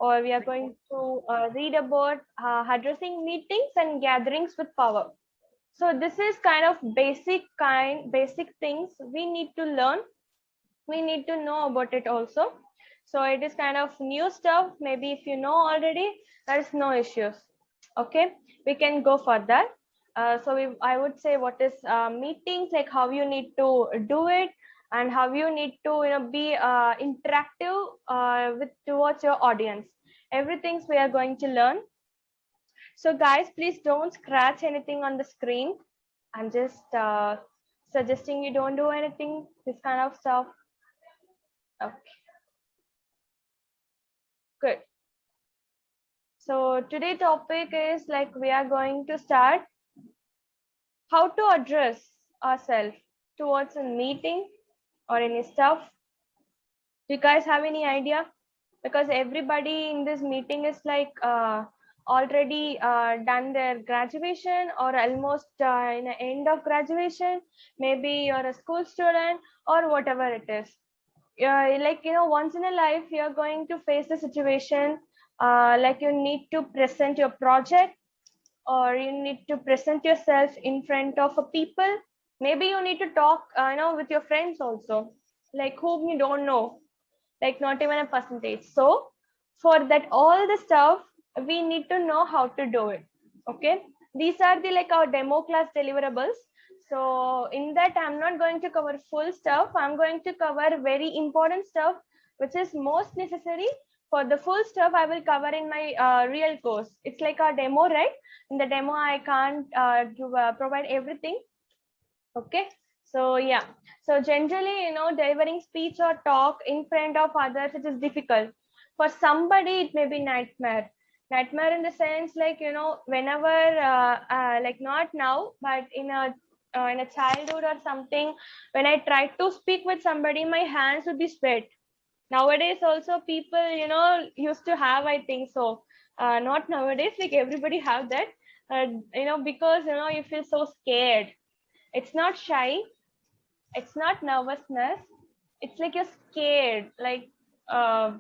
or we are going to read about addressing meetings and gatherings with power. So this is kind of basic things we need to learn. We need to know about it also. So it is kind of new stuff. Maybe if you know already, there is no issues. Okay, we can go for that. I would say what is meetings, like how you need to do it, and how you need to be interactive with towards your audience. Everything we are going to learn. So guys, please don't scratch anything on the screen. I'm just suggesting you don't do anything, this kind of stuff. Okay, good. So today topic is like we are going to start how to address ourselves towards a meeting or any stuff. Do you guys have any idea? Because everybody in this meeting is like already done their graduation or almost in the end of graduation. Maybe you're a school student or whatever it is. Like once in a life you're going to face the situation like you need to present your project, or you need to present yourself in front of a people. Maybe you need to talk with your friends also, like whom you don't know, like not even a percentage. So for that all the stuff we need to know how to do it. Okay, these are the like our demo class deliverables. So in that I'm not going to cover full stuff. I'm going to cover very important stuff which is most necessary. For the full stuff I will cover in my real course. It's like a demo, right? In the demo I can't provide everything. Okay, so yeah, so generally delivering speech or talk in front of others, it is difficult. For somebody it may be nightmare in the sense like whenever like not now but in a childhood or something, when I tried to speak with somebody my hands would be sweat. Nowadays also people used to have, I think so. Not nowadays, like everybody have that. Because you feel so scared. It's not shy, it's not nervousness, it's like you're scared, like uh,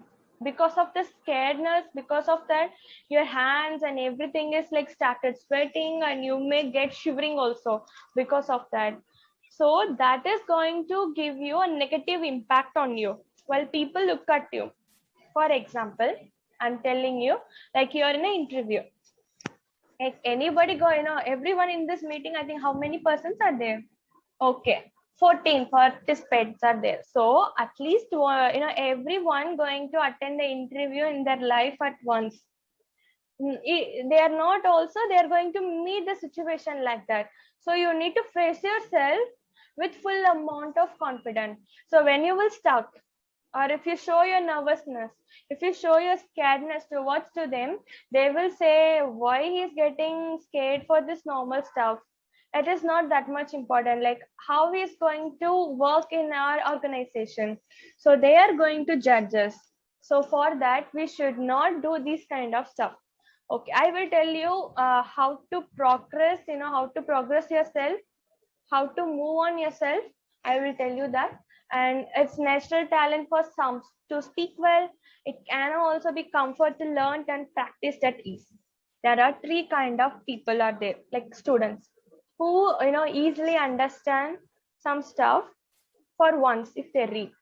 because of the scaredness, because of that your hands and everything is like started sweating, and you may get shivering also because of that. So that is going to give you a negative impact on you while people look at you. For example, I'm telling you, like you're in an interview, like anybody go, everyone in this meeting, I think how many persons are there? Okay, 14 participants are there. So at least everyone going to attend the interview in their life at once. They are not also, they are going to meet the situation like that. So you need to face yourself with full amount of confidence. So when you will stuck, or if you show your nervousness, if you show your scaredness towards to them, they will say why he is getting scared for this normal stuff. It is not that much important, like how he is going to work in our organization. So they are going to judge us. So for that we should not do this kind of stuff. Okay, I will tell you how to progress, how to progress yourself, how to move on yourself. I will tell you that. And it's natural talent for some to speak well. It can also be comfort to learn and practice at ease. There are three kind of people are there, like students who easily understand some stuff for once if they read.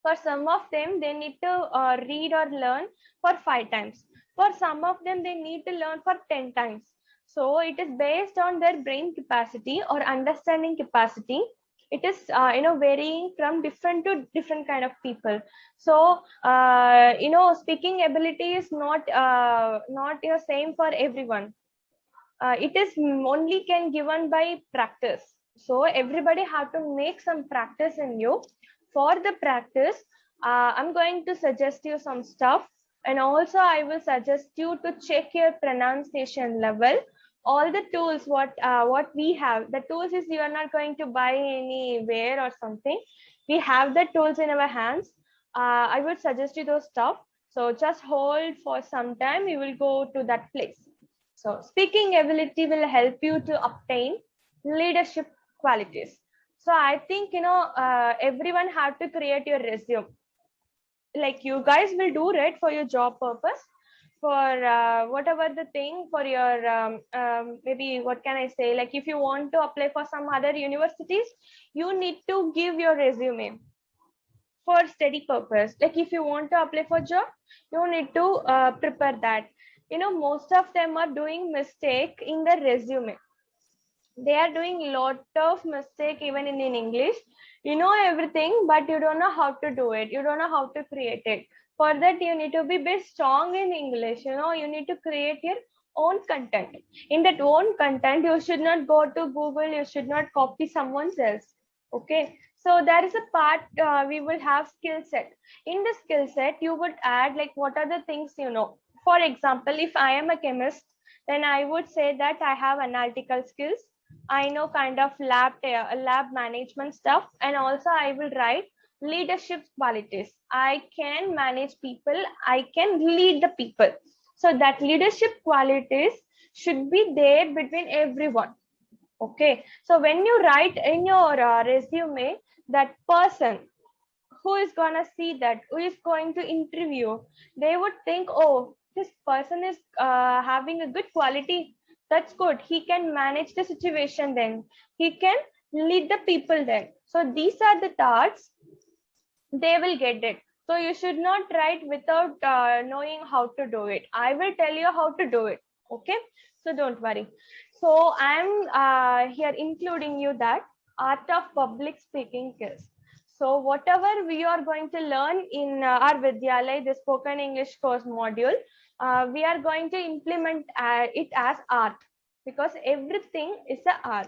For some of them they need to read or learn for 5 times. For some of them they need to learn for 10 times. So it is based on their brain capacity or understanding capacity. It is varying from different to different kind of people. So speaking ability is not same for everyone. It is only can given by practice. So everybody have to make some practice in you. For the practice, I'm going to suggest you some stuff, and also I will suggest you to check your pronunciation level. All the tools what we have, the tools is you are not going to buy anywhere or something. We have the tools in our hands. I would suggest you those stuff. So just hold for some time, you will go to that place. So speaking ability will help you to obtain leadership qualities. So I think everyone have to create your resume. like you guys will do it for your job purpose, for whatever the thing, for your maybe what can I say, like if you want to apply for some other universities, you need to give your resume for study purpose. Like if you want to apply for job, you need to prepare that. Most of them are doing mistake in the resume. They are doing lot of mistake even in English. You know everything, but you don't know how to do it, you don't know how to create it. For that you need to be strong in English. You need to create your own content. In that own content, you should not go to Google, you should not copy someone else. Okay, so there is a part, we will have skill set. In the skill set you would add like what are the things. For example, if I am a chemist, then I would say that I have analytical skills. I know kind of lab management stuff, and also I will write leadership qualities. I can manage people, I can lead the people. So that leadership qualities should be there between everyone. Okay, so when you write in your resume, that person who is gonna see that, who is going to interview, they would think, oh, this person is having a good quality. That's good. He can manage the situation. Then he can lead the people. Then so these are the thoughts they will get it. So you should not write without knowing how to do it. I will tell you how to do it. Okay, so don't worry. So I'm here including you that art of public speaking skills. So whatever we are going to learn in our Vidyalay, the spoken English course module, we are going to implement it as art, because everything is a art.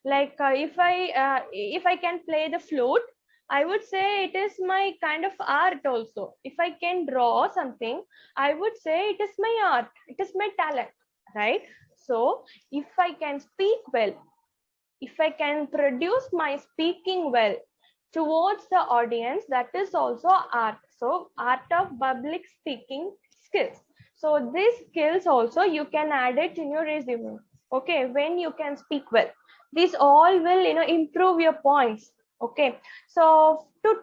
Like if I can play the flute, I would say it is my kind of art also. If I can draw something, I would say it is my art. It is my talent, right? So if I can speak well, if I can produce my speaking well towards the audience, that is also art. So art of public speaking skills. So these skills also you can add it in your resume. Okay, when you can speak well, these all will improve your points. Okay, so to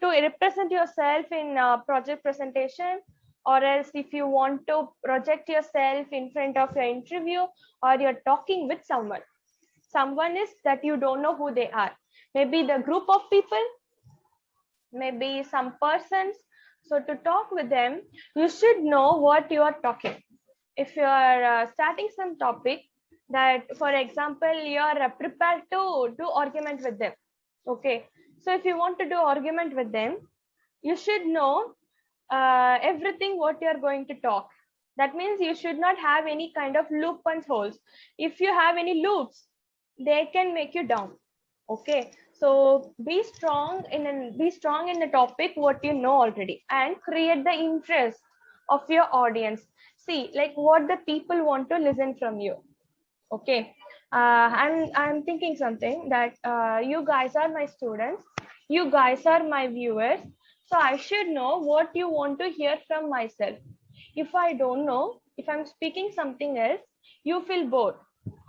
represent yourself in project presentation, or else if you want to project yourself in front of your interview, or you're talking with someone is that you don't know who they are, maybe the group of people, maybe some persons. So to talk with them, you should know what you are talking. If you are starting some topic, that for example you are prepared to do argument with them. Okay, so if you want to do argument with them, you should know everything what you are going to talk. That means you should not have any kind of loop and holes. If you have any loops, they can make you down. Okay, so be strong in the topic what you know already, and create the interest of your audience. See, like what the people want to listen from you. Okay, I'm thinking something that you guys are my students, you guys are my viewers, so I should know what you want to hear from myself. If I don't know, if I'm speaking something else, you feel bored,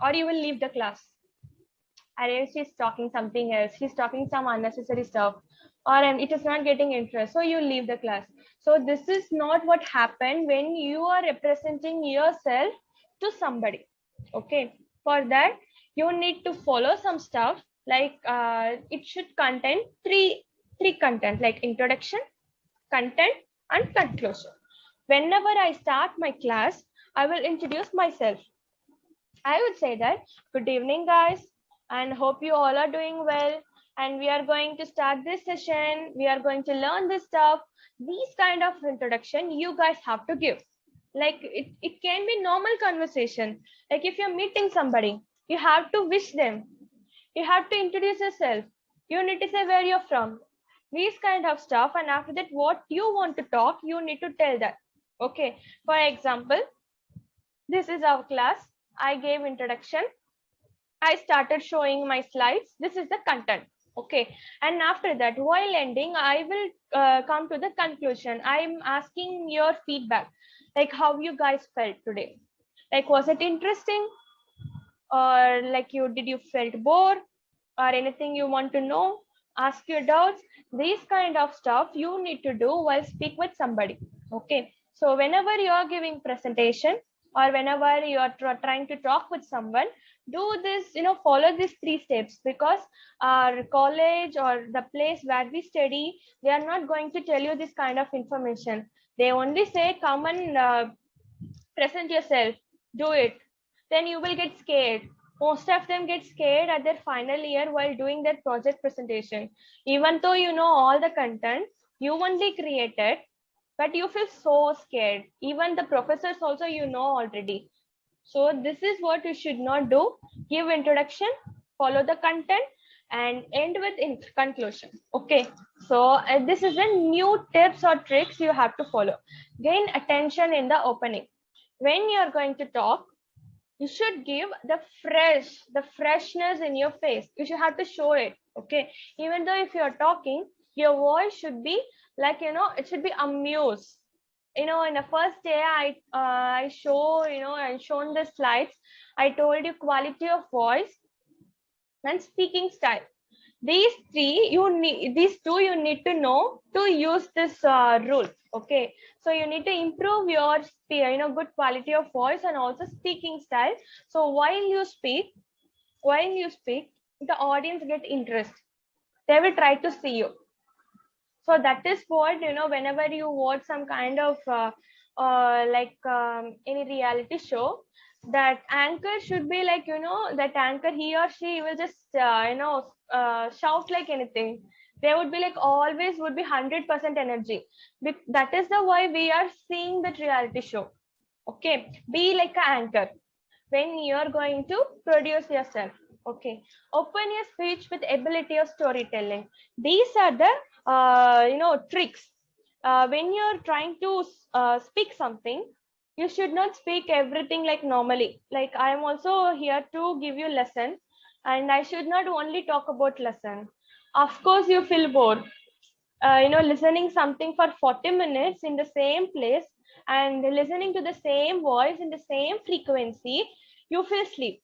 or you will leave the class. And she's talking something else, she's talking some unnecessary stuff, or it is not getting interest, so you leave the class. So this is not what happened when you are representing yourself to somebody. Okay, for that you need to follow some stuff, like it should contain three content, like introduction, content, and conclusion. Whenever I start my class, I will introduce myself. I would say that, good evening, guys, and hope you all are doing well. And we are going to start this session. We are going to learn this stuff. These kind of introduction you guys have to give. Like it can be normal conversation. Like if you're meeting somebody, you have to wish them. You have to introduce yourself. You need to say where you're from. These kind of stuff. And after that, what you want to talk, you need to tell that. Okay. For example, this is our class. I gave introduction. I started showing my slides. This is the content. Okay. And after that, while ending, I will come to the conclusion. I'm asking your feedback, like how you guys felt today. Like, was it interesting? Or like did you felt bored? Or anything you want to know? ask your doubts. These kind of stuff you need to do while speak with somebody. Okay. So whenever you are giving presentation or whenever you are trying to talk with someone, do this, follow these 3 steps, because our college or the place where we study, they are not going to tell you this kind of information. They only say, come and present yourself, do it. Then you will get scared. Most of them get scared at their final year while doing their project presentation. Even though you know all the content you only created, but you feel so scared. Even the professors also you know already. So this is what you should not do. Give introduction, follow the content, and end with conclusion. Okay. So this is a new tips or tricks you have to follow. Gain attention in the opening. When you are going to talk, you should give the freshness in your face. You should have to show it. Okay. Even though if you're talking, your voice should be like, it should be amused. In the first day I shown the slides. I told you quality of voice and speaking style. These two you need to know to use this rule. Okay. So you need to improve your good quality of voice and also speaking style. So while you speak, the audience get interest. They will try to see you. So that is what, whenever you watch some kind of any reality show, that anchor should be like, that anchor, he or she will just shout like anything. They would be like, always would be 100% energy. That is the why we are seeing that reality show. Okay. Be like an anchor when you're going to produce yourself. Okay. Open your speech with ability of storytelling. These are the tricks. When you're trying to speak something, you should not speak everything like normally. Like, I am also here to give you lesson, and I should not only talk about lesson. Of course you feel bored, listening something for 40 minutes in the same place and listening to the same voice in the same frequency. You feel sleep.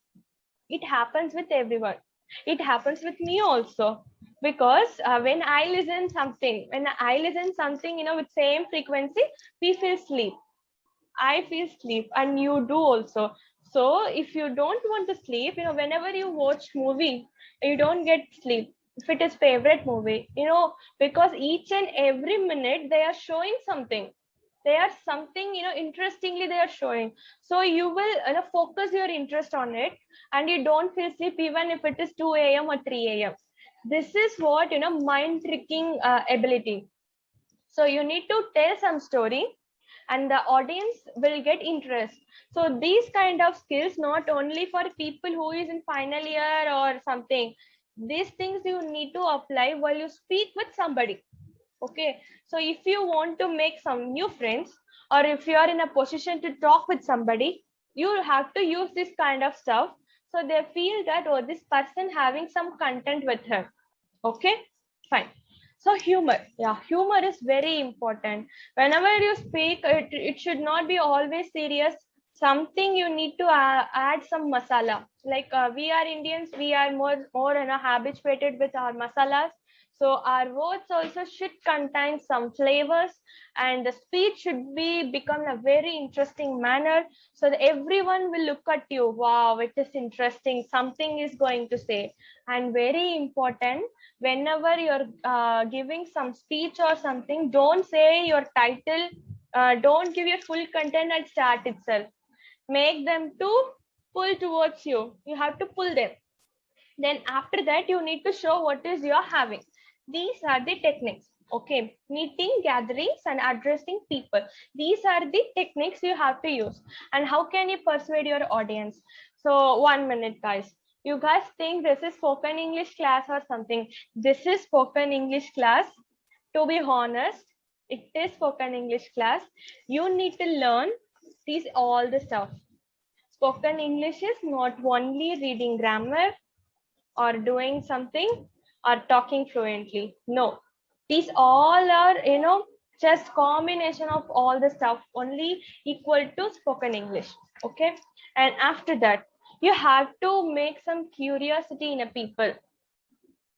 It happens with everyone. It happens with me also, because when I listen something, with same frequency, we feel sleep. I feel sleep, and you do also. So if you don't want to sleep, whenever you watch movie, you don't get sleep. If it is favorite movie, because each and every minute they are showing something. They are something, interestingly they are showing. So you will focus your interest on it, and you don't feel sleep even if it is 2 a.m. or 3 a.m. This is what, mind tricking ability. So you need to tell some story and the audience will get interest. So these kind of skills, not only for people who is in final year or something, these things you need to apply while you speak with somebody. Okay. So if you want to make some new friends, or if you are in a position to talk with somebody, you have to use this kind of stuff, so they feel that, oh, this person having some content with her. Okay, fine. So humor, yeah, humor is very important. Whenever you speak, it should not be always serious. Something you need to add some masala. Like we are Indians, we are more habituated with our masalas. So our words also should contain some flavors, and the speech should be become a very interesting manner, so that everyone will look at you. Wow, it is interesting. Something is going to say, and very important, whenever you're giving some speech or something, don't say your title, don't give your full content at start itself. Make them to pull towards you. You have to pull them. Then after that, you need to show what is you're having. These are the techniques. Okay, meeting, gatherings, and addressing people. These are the techniques you have to use. And how can you persuade your audience? So 1 minute, guys. You guys think this is spoken English class or something? This is spoken English class. To be honest, it is spoken English class. You need to learn these all the stuff. Spoken English is not only reading grammar or doing something or talking fluently. No, these all are, just combination of all the stuff, only equal to spoken English. Okay. And after that, you have to make some curiosity in a people.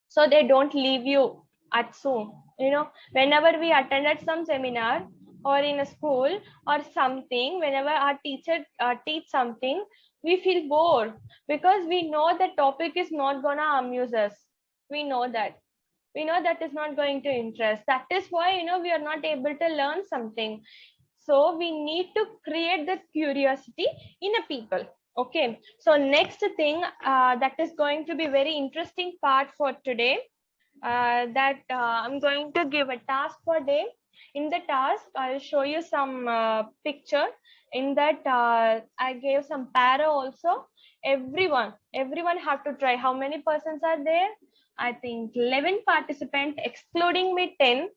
so they don't leave you at soon. You know, whenever we attended some seminar or in a school or something, whenever our teacher teach something, we feel bored because we know the topic is not gonna amuse us. We know that. We know that is not going to interest. That is why, you know, we are not able to learn something. So we need to create that curiosity in a people. Okay, so next thing that is going to be very interesting part for today, that I'm going to give a task for day. In the task, I'll show you some picture. In that, I gave some para also. Everyone have to try. How many persons are there? I think 11 participants, excluding me 10.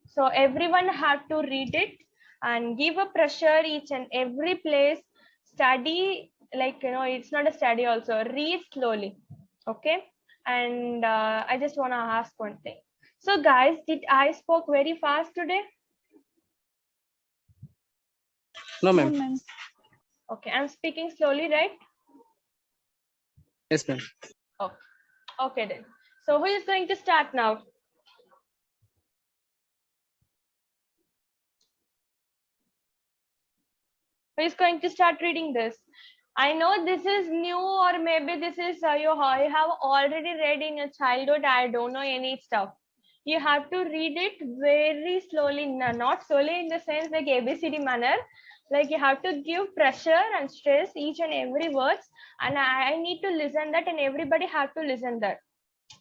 So everyone have to read it and give a pressure each and every place. Study, like, you know, it's not a study also. Read slowly. Okay. And I just want to ask one thing. So guys, did I spoke very fast today? No, No, ma'am. ma'am. Okay, I'm speaking slowly, right? Yes, ma'am. Okay, okay then. So who is going to start now? Who is going to start reading this? I know this is new, or maybe this is you have already read in your childhood. I don't know any stuff. You have to read it very slowly, not slowly in the sense like ABCD manner. Like you have to give pressure and stress each and every words, and I need to listen that, and everybody have to listen that.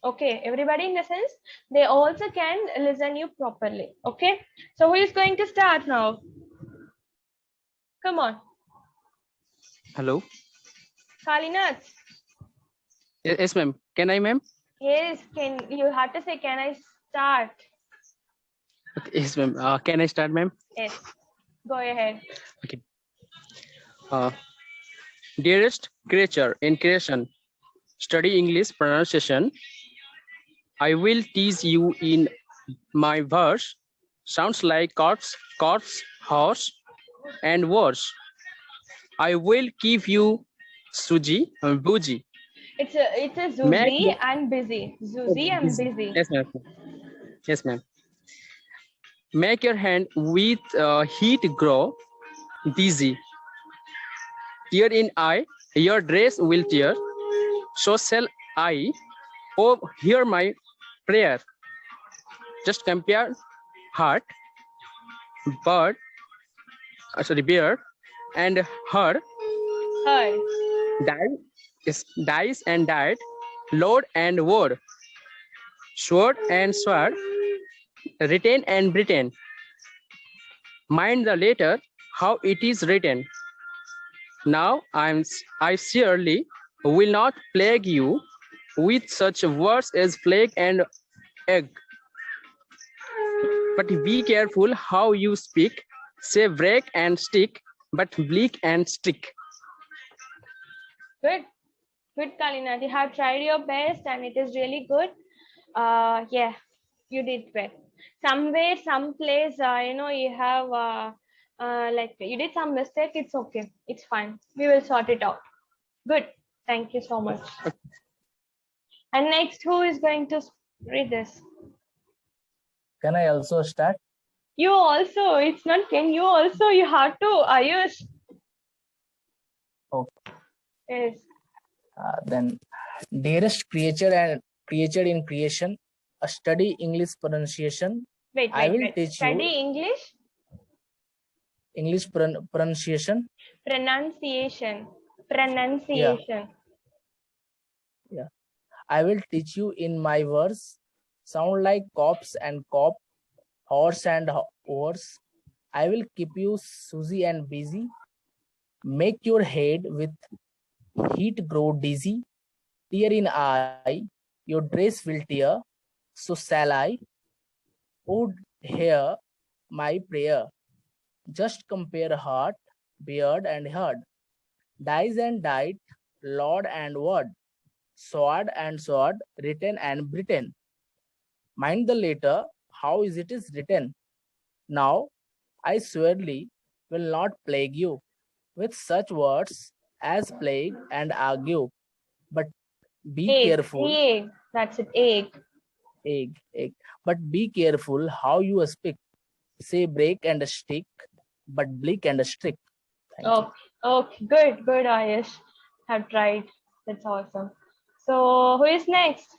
Okay, everybody in the sense they also can listen you properly. Okay, so who is going to start now? Come on, Hello. Kalinath. Yes, ma'am. Can I, ma'am? Yes, can you have to say, can I start? Okay, yes, ma'am. Can I start, ma'am? Yes, go ahead. Uh, Dearest creature in creation, study English pronunciation. I will tease you in my verse. Sounds like cots, horse, and worse. I will give you Suji and Buji. It's a Make Zuzi and busy. Zuzi and busy. busy. Yes, ma'am. Yes, ma'am. Make your hand with heat grow dizzy. Tear in eye, your dress will tear. So shall I. Oh, hear my prayer. Just compare heart, bird, bear, and her. Her. Dice and died, Lord and word, sword and sword, retain and Britain. Mind the letter, how it is written. Now I surely will not plague you with such words as plague and egg. But be careful how you speak. Say break and stick, but bleak and stick. Good. Good, Kalinath. You have tried your best and it is really good. Yeah, you did well. Somewhere, someplace, you know, you have like you did some mistake. It's okay. It's fine. We will sort it out. Good. Thank you so much. And next, who is going to read this? Can I also start? You also. It's not can you also. You have to. Ayush. Okay. Yes. Then, dearest creature in creation, study English pronunciation. Wait. I will teach Study you English. English pronunciation. Pronunciation. Yeah. I will teach you in my words. Sound like cops and cop, horse and horse. I will keep you Susie and busy. Make your head with heat grow dizzy. Tear in eye, your dress will tear. So shall I. Oh, hear my prayer. Just compare heart, beard, and heart. Dies and died, Lord and word. Sword and sword, written and Britain. Mind the letter, how is it is written. Now, I swearly will not plague you with such words as plague and argue. But be Egg. careful. Egg. That's it. Egg. egg, egg. But be careful how you speak. Say break and stick, but bleak and strict. Thank you. Okay, good, good, Ayush. Have tried. That's awesome. So, who is next?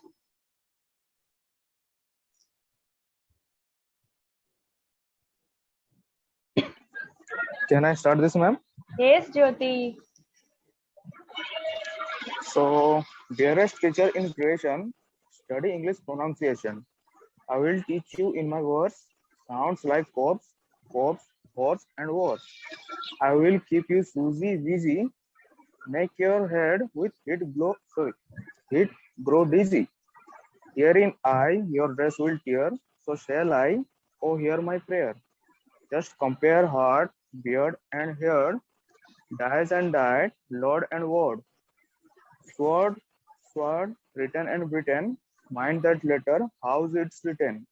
Can I start this, ma'am? Yes, Jyoti. So, dearest teacher in creation, study English pronunciation. I will teach you in my words. Sounds like cops, horse, and horse. I will keep you Susie busy. Make your head with heat grow dizzy. Herein I, your dress will tear. So shall I, oh hear my prayer. Just compare heart, beard, and hair. Dies and died, Lord and word. Sword, written and written. Mind that letter, how's it's written.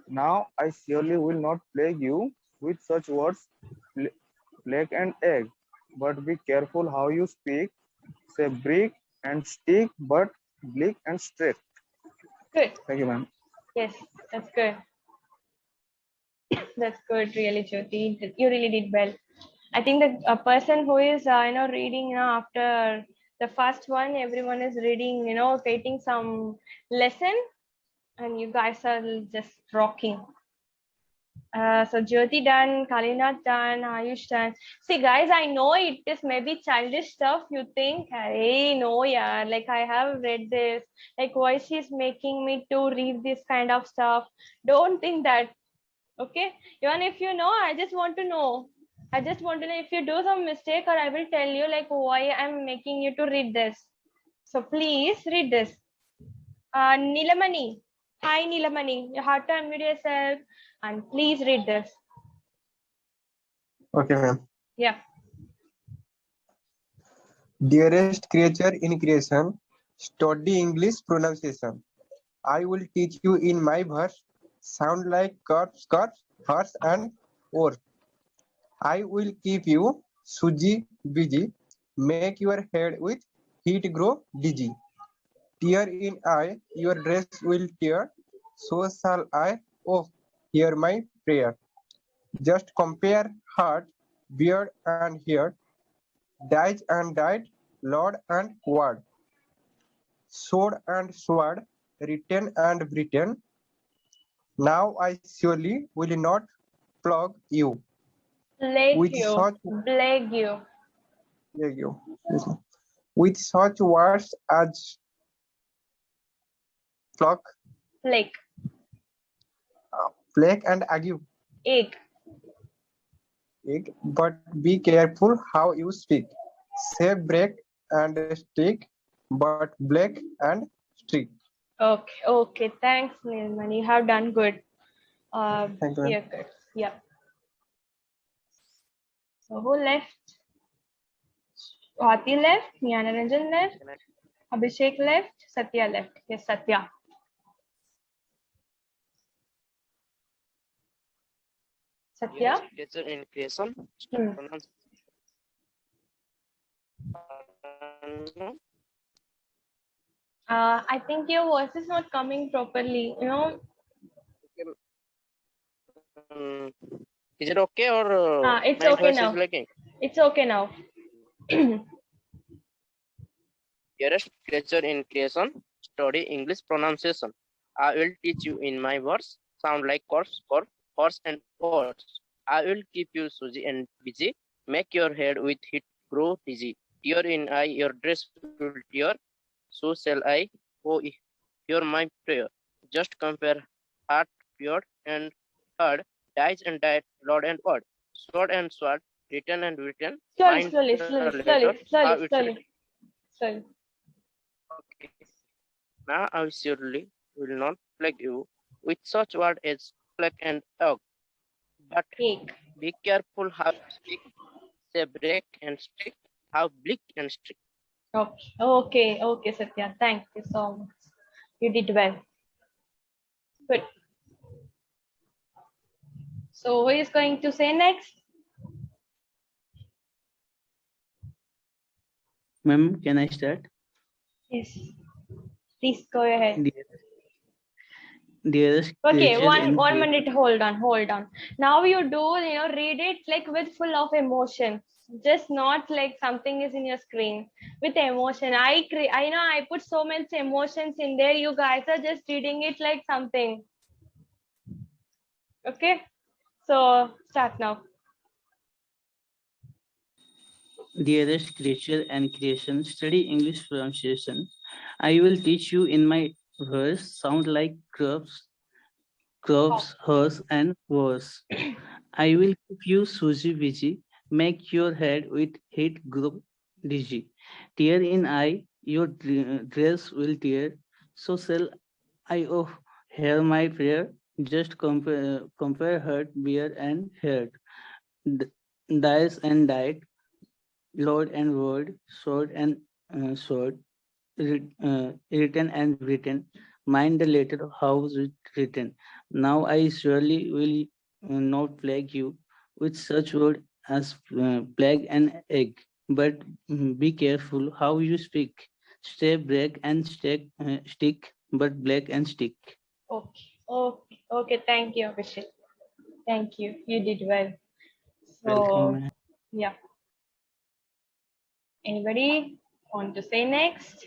Now I surely will not plague you with such words, plague and egg. But be careful how you speak. Say brick and stick, but bleak and straight. Good. Thank you, ma'am. Yes, that's good. That's good, really, Jyoti. You really did well. I think that a person who is, reading after the first one, everyone is reading, getting some lesson, and you guys are just rocking. So Jyoti done, Kalinath done, Ayush done. See, guys, I know it is maybe childish stuff. You think, hey, no, yeah, like I have read this. Like, why she's making me to read this kind of stuff? Don't think that. Okay, even if you know, I just want to know. I just want to know if you do some mistake, or I will tell you like why I'm making you to read this. So please read this. Nilamani. Hi Nilamani. You have to unmute yourself and please read this. Okay, ma'am. Yeah. Dearest creature in creation, study English pronunciation. I will teach you in my verse. Sound like corpse, horse, and oar. I will keep you Suji busy. Make your head with heat grow dizzy. Tear in eye, your dress will tear. So shall I. Oh, hear my prayer. Just compare heart, beard, and hair. Dies and died, Lord and word. Sword and sword, written and written. Now I surely will not flog you. With such Plague you. With such words as flock, Plague. plague and ague. Egg. But be careful how you speak. Say break and stick, but black and streak. Okay. Thanks, Nilamani. You have done good. Thank you. Yeah, good. Yeah. So who left? Swati left, Jnanaranjan left, Abhishek left, Satya left. Yes, Satya. Satya? Creature in creation. I think your voice is not coming properly. Is it okay or It's my okay voice now. is lagging? It's okay now. Dearest creature in creation, study English pronunciation. I will teach you in my words. Sound like corpse, horse, and horse. I will keep you Susie and busy. Make your head with heat grow dizzy. Tear in eye, your dress will tear. So shall I. Oh, hear my prayer. Just compare heart, beard, and heard. Dies and died, Lord and word. Sword and sword, written and written. Slowly, Mind slowly, the slowly, letter, slowly, slowly, how it's written. slowly. Slowly. Okay. Now I surely will not plague you with such word as plague and egg. But Egg. be careful how you speak. Say break and stick, how bleak and strict. Okay, Satya. Thank you so much. You did well. Good. So who is going to say next? Ma'am, can I start? Yes. Please go ahead. Dearest Okay, creature in one creation. minute. Hold on. Now you do, read it like with full of emotion. Just not like something is in your screen. With emotion. I know I put so much emotions in there. You guys are just reading it like something. Okay. So start now. Dearest creature and creation, study English pronunciation. I will teach you in my verse, sound like crops, horse, and horse. I will keep you Susie busy, make your head with heat grow dizzy. Tear in eye, your dress will tear. So shall I hear my prayer. Just compare hurt, beer, and hurt. Dice and died, Lord and word, sword and sword, written and written. Mind the letter how it written. Now I surely will not plague you with such word as plague and egg. But be careful how you speak. Stay black and stick, but black and stick. Okay. Thank you, Abhishek. Thank you. You did well. Welcome, So ma'am. yeah. Anybody want to say next?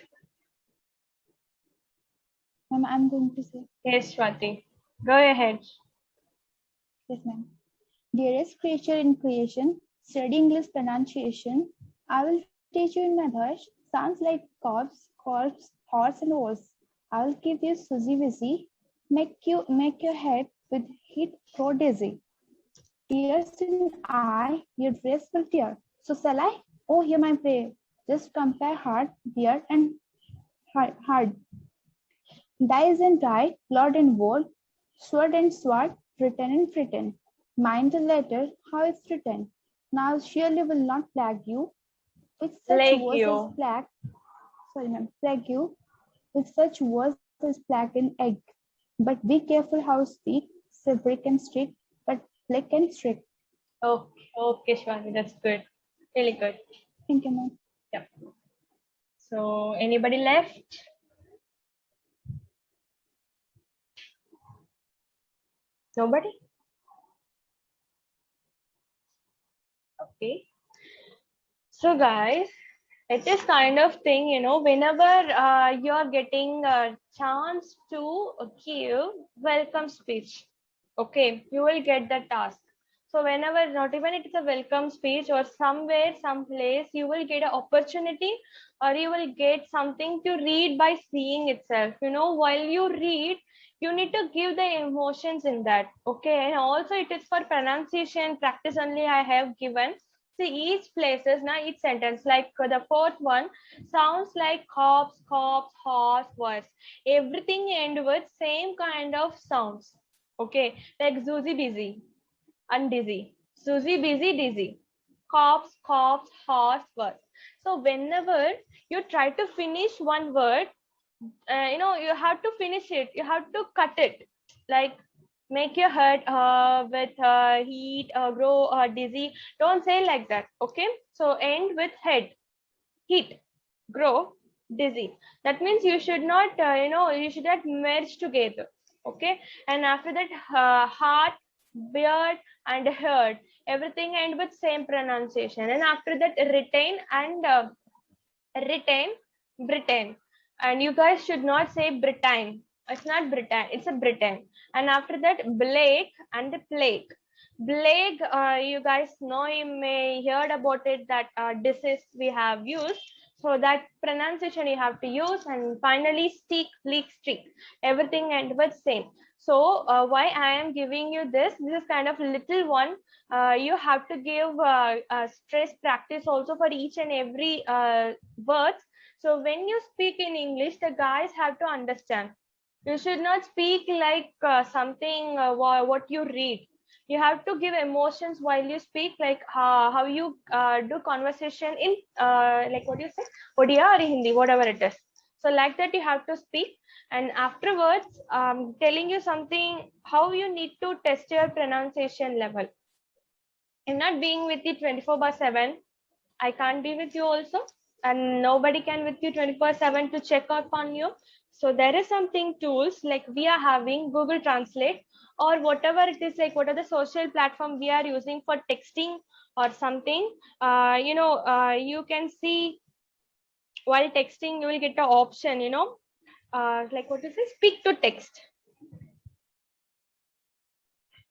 Ma'am, I'm going to say, Yes, Swati. Go ahead. yes, ma'am. Dearest creature in creation, study English pronunciation. I will teach you in my verse. Sounds like corpse, horse, and horse. I will give you Suzy Wizzy, make your head with heat grow dizzy. Tears in eye, your dress will tear. So shall I? Oh, hear my prayer. Just compare heart, beard, and hard. Dies and die, Lord and word, sword, written and written. Mind the letter, how it's written. Now surely will not plague you with such Like words as you. plague you with such words as plague and egg. But be careful how you speak, say brick and stick, but flick and strict. Okay, Swati. That's good. Really good. Thank you, ma'am. Yeah. So anybody left? Nobody? Okay. So guys, it is kind of thing, whenever you're getting a chance to give welcome speech, okay, you will get the task. So whenever, not even it is a welcome speech or somewhere, someplace, you will get an opportunity or you will get something to read by seeing itself. While you read, you need to give the emotions in that. Okay. And also it is for pronunciation practice only I have given. See each places now each sentence like the fourth one sounds like cops, horse, words. Everything end with same kind of sounds. Okay, like Susie busy and dizzy. Susie busy, dizzy. Cops, horse, words. So whenever you try to finish one word, you have to finish it. You have to cut it. Like make your head with heat, grow dizzy. Don't say like that. Okay. So end with head, heat, grow, dizzy. That means you should not, you should not merge together. Okay. And after that, heart, beard, and heard. Everything end with same pronunciation. And after that, retain and retain, Britain. And you guys should not say Britain. It's not Britain, it's a Britain. And after that, Blake and plague. Plague, you guys know, you may heard about it that disease we have used. So that pronunciation you have to use. And finally, stick, leak, streak. Everything end with same. So why I am giving you this is kind of little one. You have to give stress practice also for each and every words. So when you speak in English, the guys have to understand. You should not speak like something what you read. You have to give emotions while you speak, like how you do conversation in like what you say, Odia or Hindi, whatever it is. So like that you have to speak. And afterwards, telling you something how you need to test your pronunciation level. I'm not being with you 24/7. I can't be with you also, and nobody can with you 24/7 to check up on you. So there is something tools like we are having Google Translate or whatever it is, like what are the social platform we are using for texting or something. You can see while texting you will get an option, like what is it, speak to text.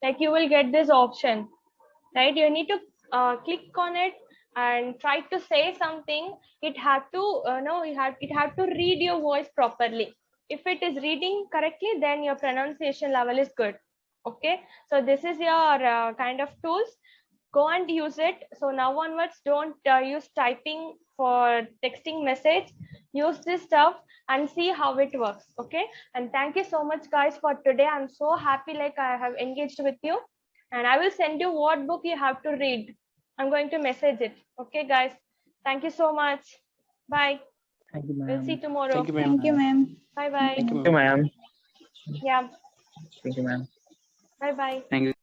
Like you will get this option, right? You need to click on it and try to say something. It had to it had to read your voice properly. If it is reading correctly, then your pronunciation level is good. Okay, so this is your kind of tools. Go and use it. So now onwards, don't use typing for texting message. Use this stuff and see how it works. Okay, and thank you so much guys for today. I'm so happy like I have engaged with you, and I will send you what book you have to read. I'm going to message it. Okay guys, thank you so much. Bye. Thank you, We'll see ma'am. tomorrow. Thank you, ma'am. Thank you, ma'am. Bye bye. Thank you, Thank you, ma'am. ma'am. Yeah. Thank you, ma'am. Bye bye. Thank you.